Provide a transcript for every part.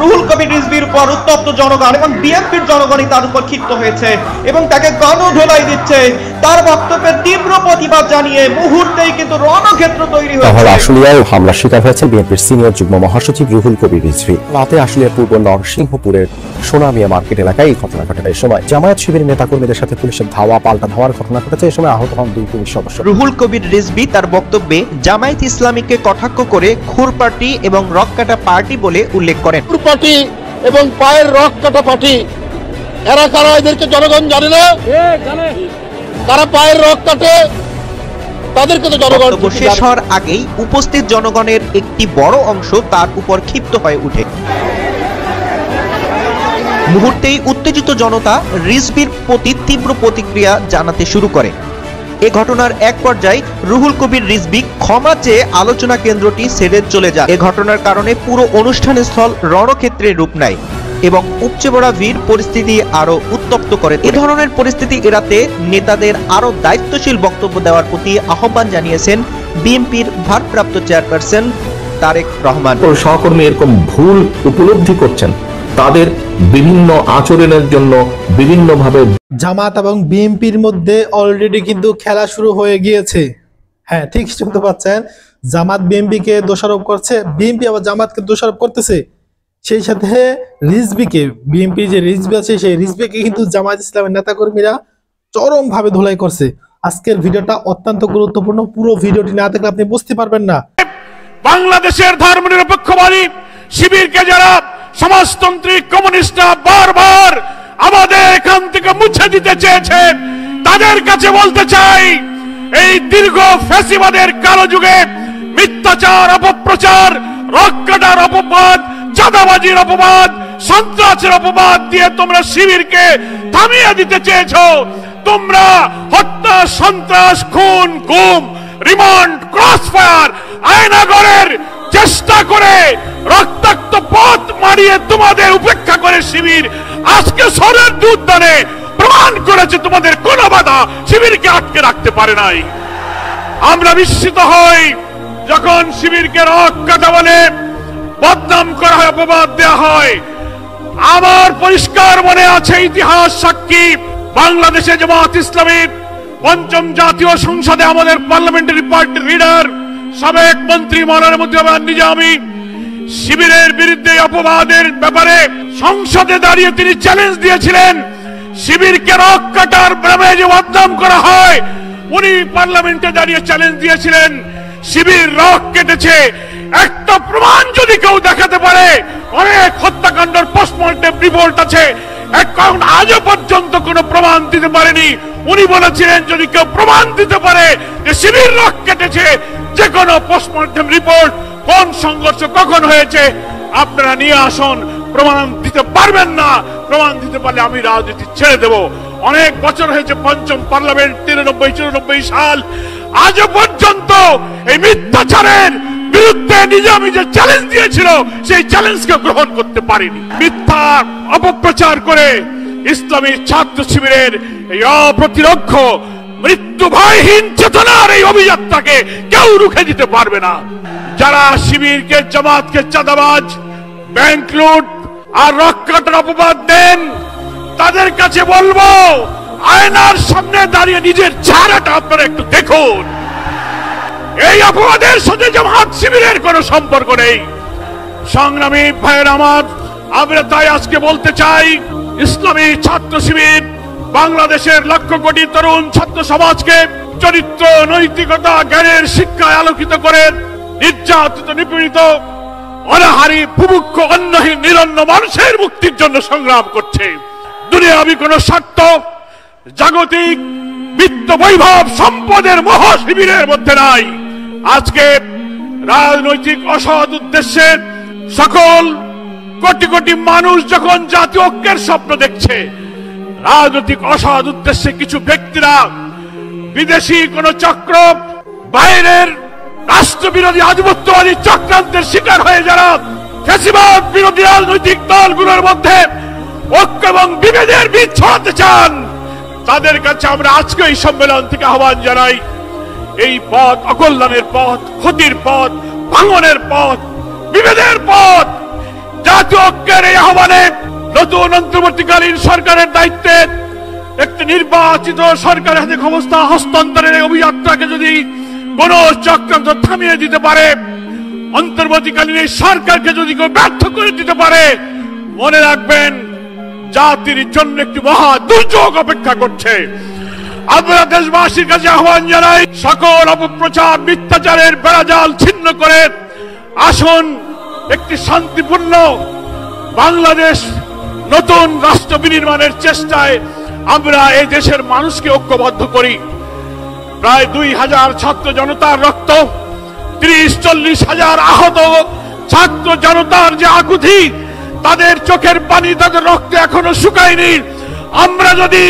রুহুল কবির রিজভীর উপর উত্তপ্ত জনগণ এবং বিএনপির জনগণই তার উপর ক্ষিপ্ত হয়েছে এবং তাকে গণধোলাই দিচ্ছে। তার বক্তব্যের তীব্র প্রতিবাদ জানিয়ে মুহূর্তেই কিন্তু রণক্ষেত্র তৈরি হয়েছে। আশুলিয়ায় হামলার শিকার হয়েছেন বিএনপির সিনিয়র যুগ্ম মহাসচিব রুহুল কবির রিজভী। রাতে আশুলিয়ার পূর্ব নরসিংহপুরের সোনামিয়া মার্কেট এলাকায় এই ঘটনা ঘটে। এই সময় জামায়াত শিবিরের নেতাকর্মীদের সাথে পুলিশের ধাওয়া পাল্টা ধাওয়ার ঘটনা ঘটেছে। এই সময় আহত হন 2 পুলিশ সদস্য। রুহুল কবির রিজভী তার বক্তব্যে জামায়াত ইসলামীকে কটাক্ষ করে খুর পার্টি এবং রক কাটা পার্টি বলে উল্লেখ করেন। খুর পার্টি এবং পায়ের রক কাটা পার্টি, এরা কারা এদেরকে জনগণ জানে না? তারা পায়ের রক কাটে, তাদেরকে তো জনগণ। শেষ হওয়ার আগেই উপস্থিত জনগণের একটি বড় অংশ তার উপর ক্ষিপ্ত হয়ে ওঠে। মুহূর্তেই উত্তেজিত জনতা রিজভীর প্রতি তীব্র প্রতিক্রিয়া জানাতে শুরু করে। এ ঘটনার এক পর্যায়ে রুহুল কবির রিজভী ক্ষমা চেয়ে আলোচনা কেন্দ্রটি ছেড়ে চলে যায়। এ ঘটনার কারণে পুরো অনুষ্ঠান স্থল রণক্ষেত্রে রূপ নেয় এবং উপচে পড়া ভিড় পরিস্থিতি আরো উত্তপ্ত করে। এ ধরনের পরিস্থিতি এড়াতে নেতাদের আরো দায়িত্বশীল বক্তব্য দেওয়ার প্রতি আহ্বান জানিয়েছেন বিএনপির ভারপ্রাপ্ত চেয়ারপারসন তারেক রহমান। সহকর্মী এরকম ভুল উপলব্ধি করছেন, তাদের বিভিন্ন আচরণের জন্য বিভিন্নভাবে জামাত এবং বিএনপির মধ্যে অলরেডি কিন্তু খেলা শুরু হয়ে গিয়েছে। হ্যাঁ, ঠিক শুনতে পাচ্ছেন, জামাত বিএনপিকে দোষারোপ করছে, বিএনপি আবার জামাতকে দোষারোপ করতেছে। সেই সাথে রিজভীকে, বিএনপি যে রিজভী আছে সেই রিজভীকে কিন্তু জামাত ইসলামের নেতাকর্মীরা চরম ভাবে ধুলাই করছে। আজকের ভিডিওটা অত্যন্ত গুরুত্বপূর্ণ, পুরো ভিডিওটি না দেখলে আপনি বুঝতে পারবেন না। বাংলাদেশের ধর্মনিরপেক্ষবাদী শিবিরকে যারা সমাজতান্ত্রিক কমিউনিস্টরা বারবার আমাদের এখান থেকে মুছে দিতে চেয়েছে, তাদের কাছে বলতে চাই, এই দীর্ঘ ফ্যাসিবাদের কালো যুগে মিথ্যাচার, অপপ্রচার, রক কাটার অপবাদ, চাঁদাবাজির অপবাদ, সন্ত্রাসের অপবাদ দিয়ে তোমরা শিবিরকে থামিয়ে দিতে চেয়েছো। তোমরা হত্যা, সন্ত্রাস, খুন, গুম, রিমান্ড, ক্রসফায়ার, আয়নাগরের চেষ্টা করে রক্তাক্ত পথ মারিয়ে তোমাদের উপেক্ষা করে শিবির আজকে সরের দুধ দানে প্রমাণ করেছে তোমাদের কোন বাধা শিবিরকে আটকে রাখতে পারে নাই। আমরা বিস্মিত হই যখন শিবিরকে রক কাটা বলে বদনাম করা হয়, অপবাদ দেওয়া হয়। আমার পরিষ্কার মনে আছে, ইতিহাস সাক্ষী, বাংলাদেশে জামাত ইসলামীর পঞ্চম জাতীয় সংসদে আমাদের পার্লামেন্টারি পার্টি লিডার সাবেক মন্ত্রী মাওলানা মতিউর নিজামী শিবিরের বিরুদ্ধে অপবাদের ব্যাপারে সংসদে দাঁড়িয়ে তিনি চ্যালেঞ্জ দিয়েছিলেন, শিবিরকে রক কাটার নামে যে বদনাম করা হয়, উনি পার্লামেন্টে দাঁড়িয়ে চ্যালেঞ্জ দিয়েছিলেন শিবির রক কেটেছে। একটা প্রমাণ যদি কেউ দেখাতে পারে, অনেক হত্যাকাণ্ডের পোস্টমর্টেম রিপোর্ট আছে, এখন আজও পর্যন্ত কোনো প্রমাণ দিতে পারেনি। উনি বলেছিলেন যদি কেউ প্রমাণ দিতে পারে যে শিবির রক কেটেছে, যে কোনো পোস্টমর্টেম রিপোর্ট, কোন সংঘর্ষ কখন হয়েছে, আপনারা নিয়ে আসুন। প্রমাণ দিতে পারবেন না, প্রমাণ দিতে পারলে আমি রাজনীতি ছেড়ে দেব। অনেক বছর হয়েছে, পঞ্চম পার্লামেন্ট 93-94 সাল, আজও পর্যন্ত এই মিথ্যাচারের বিরুদ্ধে নিজামী যে চ্যালেঞ্জ দিয়েছিল সেই চ্যালেঞ্জকে গ্রহণ করতে পারেনি। মিথ্যা অপপ্রচার করে ইসলামী ছাত্র শিবিরের এই অপ্রতিরক্ষ মৃত্যু ভয়হীন চেতনার এই অভিযাত্রাকে কেউ রুখে দিতে পারবে না। যারা শিবিরকে, জামাতকে চাঁদাবাজ, ব্যাংক লুট আর রক কাটার অপবাদ দেন, তাদের কাছে বলবো, আয়নার সামনে দাঁড়িয়ে নিজের চেহারাটা আপনারা একটু দেখুন। এই অপবাদের সাথে জামাত শিবিরের কোনো সম্পর্ক নেই। সংগ্রামী ভাইয়ের আমার, আমরা তাই আজকে বলতে চাই, ইসলামী ছাত্র শিবির বাংলাদেশের লক্ষ কোটি তরুণ ছাত্র সমাজকে চরিত্র, নৈতিকতা, জ্ঞানের শিক্ষায় আলোকিত করে নির্যাতিত, নিপীড়িত, অনাহারী, বুভুক্ষ, অন্নহীন, নিরন্ন মানুষের মুক্তির জন্য সংগ্রাম করছে। দুনিয়াবি কোন স্বার্থ, জাগতিক বিত্ত, বৈভব, সম্পদের মোহ শিবিরের মধ্যে নাই। আজকে রাজনৈতিক অসৎ উদ্দেশ্যে সকল কোটি কোটি মানুষ যখন জাতীয় ঐক্যের স্বপ্ন দেখছে, রাজনৈতিক অসৎ উদ্দেশ্যে কিছু ব্যক্তিরা বিদেশি কোন চক্র, বাইরের রাষ্ট্রবিরোধী আধিপত্যবাদী চক্রান্তের শিকার হয়ে যারা ফ্যাসিবাদ বিরোধী রাজনৈতিক দলগুলোর মধ্যে ঐক্য এবং বিভেদের বীজ ছড়াতে চান, তাদের কাছে আমরা আজকে এই সম্মেলন থেকে আহ্বান জানাই, এই পথ অকল্যাণের পথ, ক্ষতির পথ, ভাঙনের পথ, বিভেদের পথ, জাতীয় ঐক্যের এই আহ্বানে নতুন অন্তর্বর্তীকালীন সরকারের দায়িত্বে একটি নির্বাচিত সরকারের হাতে ক্ষমতা হস্তান্তরের এই অভিযাত্রাকে যদি কোন চক্রান্ত থামিয়ে দিতে পারে, অন্তর্বর্তীকালীন এই সরকারকে যদি কেউ ব্যর্থ করে দিতে পারে, মনে রাখবেন জাতির জন্য একটি মহা দুর্যোগ অপেক্ষা করছে। আমরা দেশবাসীর কাছে আহ্বান জানাই, সকল অপপ্রচার মিথ্যাচারের বেড়াজাল ছিন্ন করে আসুন একটি শান্তিপূর্ণ বাংলাদেশ নতুন রাষ্ট্র বিনির্মাণের চেষ্টায় আমরা এই দেশের মানুষকে ঐক্যবদ্ধ করি। প্রায় 2000 ছাত্র জনতার রক্ত, 30-40 হাজার আহত ছাত্র জনতার যে আকুতি, তাদের চোখের পানি, তাদের রক্ত এখনো শুকায়নি। আমরা যদি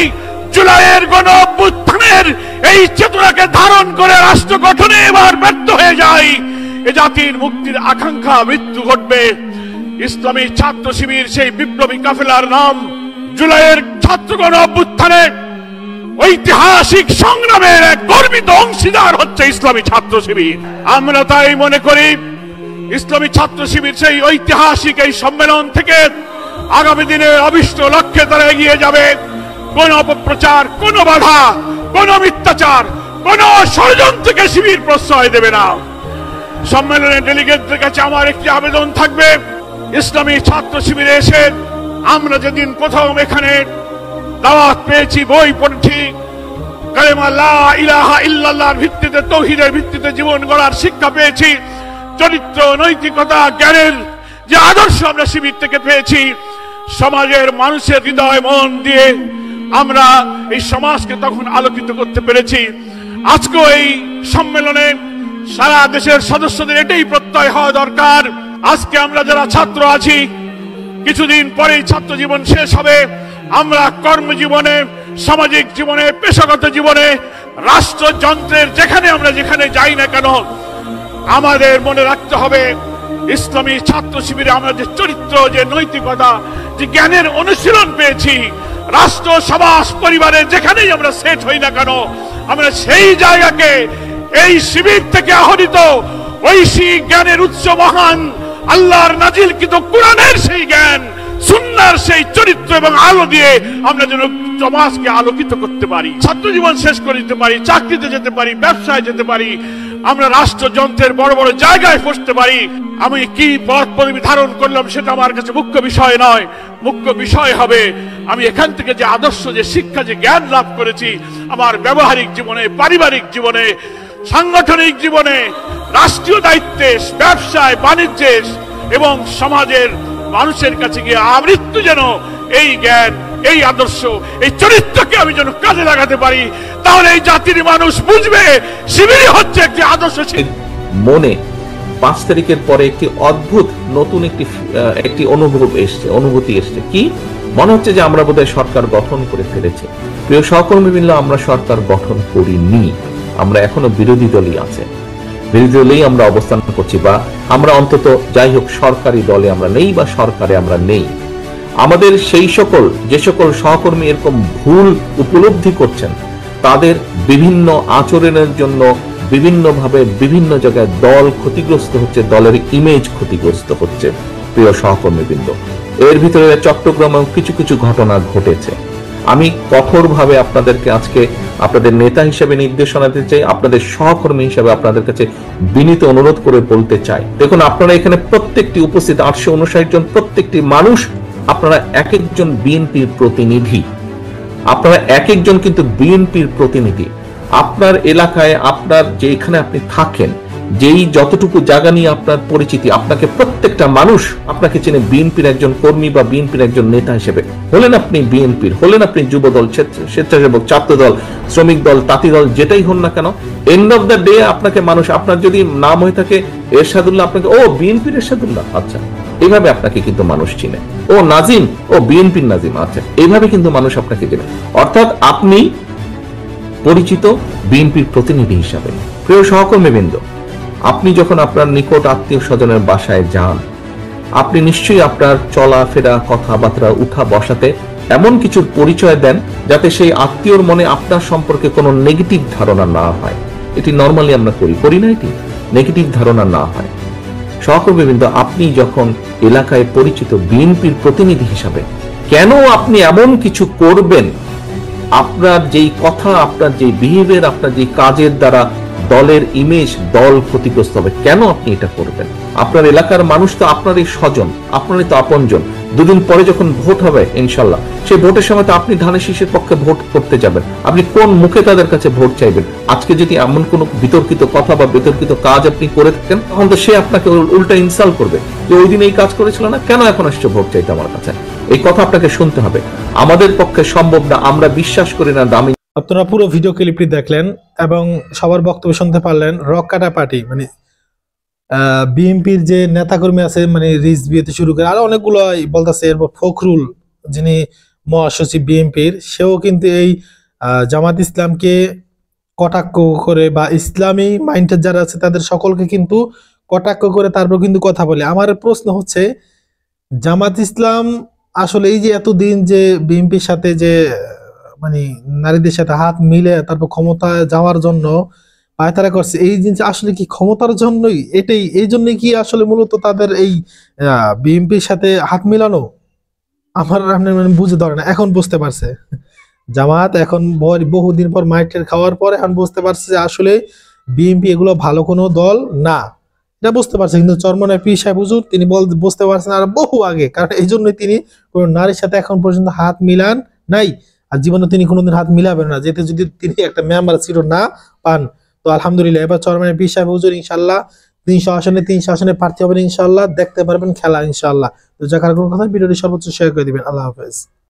জুলাইয়ের গণ অভ্যুত্থানের এই চেতনাকে ধারণ করে রাষ্ট্র গঠনে এবার ব্যর্থ হয়ে যাই, এ জাতির মুক্তির আকাঙ্ক্ষা মৃত্যু ঘটবে। ইসলামী ছাত্র শিবির সেই বিপ্লবী কাফেলার নাম। জুলাইয়ের ছাত্র গণ অভ্যুত্থানের ঐতিহাসিক সংগ্রামের এক গর্বিত অংশীদার হচ্ছে ইসলামী ছাত্র শিবির। আমরা তাই মনে করি ইসলামী ছাত্র শিবির সেই ঐতিহাসিক এই সম্মেলন থেকে আগামী দিনে অভিষ্ট লক্ষ্যে তারা এগিয়ে যাবে। কোন অপপ্রচার, কোন বাধা, কোন মিথ্যাচার, কোন ষড়যন্ত্রকে শিবির প্রশ্রয় দেবে না। সম্মেলনের ডেলিগেটদের কাছে আমার একটি আবেদন থাকবে, ইসলামী ছাত্র শিবিরে এসে আমরা যেদিন প্রথম এখানে দাওয়াত পেয়েছি, বই পড়ছি, কালেমা লা ইলাহা ইল্লাল্লাহর ভিত্তিতে, তাওহীদের ভিত্তিতে জীবন গড়ার শিক্ষা পেয়েছি, চরিত্র, নৈতিকতা, জ্ঞানের যে আদর্শ আমরা শিবির থেকে পেয়েছি, সমাজের মানুষের হৃদয় মন দিয়ে আমরা এই সমাজকে তখন আলোকিত করতে পেরেছি। আজকে এই সম্মেলনে সারা দেশের সদস্যদের এটাই প্রত্যয় হওয়া দরকার। আজকে আমরা যারা ছাত্র আছি, কিছুদিন পরেই ছাত্র জীবন শেষ হবে। আমরা কর্মজীবনে, সামাজিক জীবনে, পেশাগত জীবনে, রাষ্ট্রযন্ত্রের যেখানে যাই না কেন, আমাদের মনে রাখতে হবে ইসলামী ছাত্র শিবিরে আমরা যে চরিত্র, যে নৈতিকতা, যে জ্ঞানের অনুশীলন পেয়েছি, রাষ্ট্র, সমাজ, পরিবারে যেখানেই আমরা সেট হই না কেন, আমরা সেই জায়গাকে এই শিবির থেকে আহরিত ঐশী জ্ঞানের উৎস মহান আল্লাহর নাজিলকৃত কোরআনের সেই জ্ঞান, সুন্নাহর সেই চরিত্র এবং আলো দিয়ে আমরা যেন সমাজকে আলোকিত করতে পারি, ছাত্র জীবন শেষ করে দিতে পারি, চাকরিতে যেতে পারি, ব্যবসায় যেতে পারি, আমরা রাষ্ট্রযন্ত্রের বড় বড় জায়গায় বসতে পারি। আমি কি পদ পদবি ধারণ করলাম সেটা আমার কাছে মুখ্য বিষয় নয়। মুখ্য বিষয় হবে আমি এখান থেকে যে আদর্শ, যে শিক্ষা, যে জ্ঞান লাভ করেছি, আমার ব্যবহারিক জীবনে, পারিবারিক জীবনে, সাংগঠনিক জীবনে, রাষ্ট্রীয় দায়িত্বে, ব্যবসায়, বাণিজ্যে এবং সমাজের মানুষের কাছে গিয়ে আমৃত্যু যেন এই জ্ঞান, এই আদর্শ, এই চরিত্রকে আমি যেন কাজে লাগাতে পারি। তাহলে এই জাতির মানুষ বুঝবে শিবিরই হচ্ছে একটি আদর্শ। মনে 5 তারিখের পরে একটি অদ্ভুত নতুন একটি অনুভূতি এসছে। কি মনে হচ্ছে যে আমরা বোধহয় সরকার গঠন করে ফেলেছি। প্রিয় সহকর্মীবৃন্দ, আমরা সরকার গঠন করিনি, আমরা এখনো বিরোধী দলই আছে, বিরোধী দলেই আমরা অবস্থান করছি, বা আমরা অন্তত যাই হোক সরকারি দলে আমরা নেই বা সরকারে আমরা নেই। আমাদের যে সকল সহকর্মী এরকম ভুল উপলব্ধি করছেন, তাদের বিভিন্ন আচরণের জন্য বিভিন্নভাবে বিভিন্ন জায়গায় দল ক্ষতিগ্রস্ত হচ্ছে, দলের ইমেজ ক্ষতিগ্রস্ত হচ্ছে। প্রিয় সহকর্মীবৃন্দ, এর ভিতরে চট্টগ্রামেও কিছু কিছু ঘটনা ঘটেছে। আমি কঠোরভাবে আপনাদেরকে আজকে আপনাদের নেতা হিসেবে নির্দেশনা দিতে চাই, আপনাদের সহকর্মী হিসেবে আপনাদের কাছে বিনীত অনুরোধ করে বলতে চাই, দেখুন আপনারা এখানে প্রত্যেকটি উপস্থিত 859 জন প্রত্যেকটি মানুষ, আপনারা এক একজন বিএনপির প্রতিনিধি, আপনারা এক একজন কিন্তু বিএনপির প্রতিনিধি। আপনার এলাকায়, আপনার যেখানে আপনি থাকেন, যেই যতটুকু জায়গা নিয়ে আপনার পরিচিতি, আপনাকে প্রত্যেকটা মানুষ আপনাকে চেনে বিএনপির একজন কর্মী বা বিএনপির একজন নেতা হিসেবে। হলেন আপনি বিএনপির, হলেন আপনি যুবদল, স্বেচ্ছাসেবক, ছাত্রদল, শ্রমিক দল, তাঁতি দল, যেটাই হন না কেন, এন্ড অফ দ্য ডে আপনাকে মানুষ, আপনার যদি নাম হয়ে থাকে এরশাদুল্লাহ, আপনাকে ও বিএনপির এরশাদুল্লাহ, আচ্ছা, এইভাবে আপনাকে কিন্তু মানুষ চিনে। ও নাজিম, ও বিএনপির নাজিম, আচ্ছা, এইভাবে কিন্তু মানুষ আপনাকে চেনে। অর্থাৎ আপনি পরিচিত বিএনপির প্রতিনিধি হিসাবে। প্রিয় সহকর্মীবৃন্দ, আপনি যখন আপনার নিকট আত্মীয় স্বজনের বাসায় যান, আপনি নিশ্চয়ই আপনার চলাফেরা, কথাবার্তা, উঠা বসাতে এমন কিছুর পরিচয় দেন যাতে সেই আত্মীয়র মনে আপনার সম্পর্কে কোনো নেগেটিভ ধারণা না হয়। এটি নর্মালি আমরা করি না, এটি নেগেটিভ ধারণা না হয়। সহকর্মীবৃন্দ, আপনি যখন এলাকায় পরিচিত বিএনপির প্রতিনিধি হিসাবে কেন আপনি এমন কিছু করবেন, আপনার যেই কথা, আপনার যেই বিহেভিয়ার, আপনার যেই কাজের দ্বারা দলের ইমেজ, দল ক্ষতিগ্রস্ত হবে, কেন আপনি এটা করবেন? আপনার এলাকার মানুষ তো আপনারই স্বজন, আপনারই তো আপনজন। দুদিন পরে যখন ভোট হবে ইনশাল্লাহ, সেই ভোটের সময় তো আপনি ধানের শীষের পক্ষে ভোট করতে যাবেন। আপনি কোন মুখে তাদের কাছে ভোট চাইবেন? আজকে যদি এমন কোন বিতর্কিত কথা বা বিতর্কিত কাজ আপনি করে থাকেন, তখন তো সে আপনাকে উল্টা ইনসাল্ট করবে যে ওই দিন এই কাজ করেছিল না, কেন এখন আসছে ভোট চাইতে আমার কাছে? এই কথা আপনাকে শুনতে হবে। আমাদের পক্ষে সম্ভব না, আমরা বিশ্বাস করি না দামি। আপনারা পুরো ভিডিও ক্লিপটি দেখলেন এবং সবার বক্তব্য শুনতে পারলেন। রক কাটা পার্টি মানে বিএনপির যে নেতাকর্মী আছে, মানে রিজভী থেকে শুরু করে আরো অনেকগুলো বলতেছে। এরপর ফখরুল, যিনি মহাসচিব বিএনপির, সেও কিন্তু এই জামাত ইসলামকে কটাক্ষ করে বা ইসলামী মাইন্ডের যারা আছে তাদের সকলকে কিন্তু কটাক্ষ করে তারপর কিন্তু কথা বলে। আমার প্রশ্ন হচ্ছে, জামাত ইসলাম আসলে এই যে এতদিন যে বিএনপির সাথে যে মানে নারীদের সাথে হাত মিলে তারপর ক্ষমতা যাওয়ার জন্য পায়তারা করছে, এই জিনিস আসলে কি ক্ষমতার জন্যই? এটাই এই জন্যই কি আসলে মূলত তাদের এই বিএনপির সাথে হাত মিলানো? আমার মানে বুঝে ধরে না। এখন বুঝতে পারছে জামাত, এখন বহুদিন পর মাইটের খাওয়ার পর এখন বুঝতে পারছে যে আসলে বিএনপি এগুলো ভালো কোনো দল না, এটা বুঝতে পারছে। কিন্তু চরমনায় পীর সাহেব হুজুর তিনি বুঝতে পারছেন আর বহু আগে, কারণ এই জন্যই তিনি কোনো নারীর সাথে এখন পর্যন্ত হাত মিলান নাই, আর জীবনে তিনি কোনোদিন হাত মিলাবেন না, যেতে যদি তিনি একটা মেম্বার সিটও না পান। তো আলহামদুলিল্লাহ, এবার চরমনায় পীর সাহেব হুজুর ইনশাল্লাহ 300 আসনে প্রার্থী হবেন ইনশাল্লাহ, দেখতে পারবেন খেলা ইনশাল্লাহ। তো যাকার কোনো কথা ভিডিওটি সর্বোচ্চ শেয়ার করে দিবেন। আল্লাহ হাফেজ।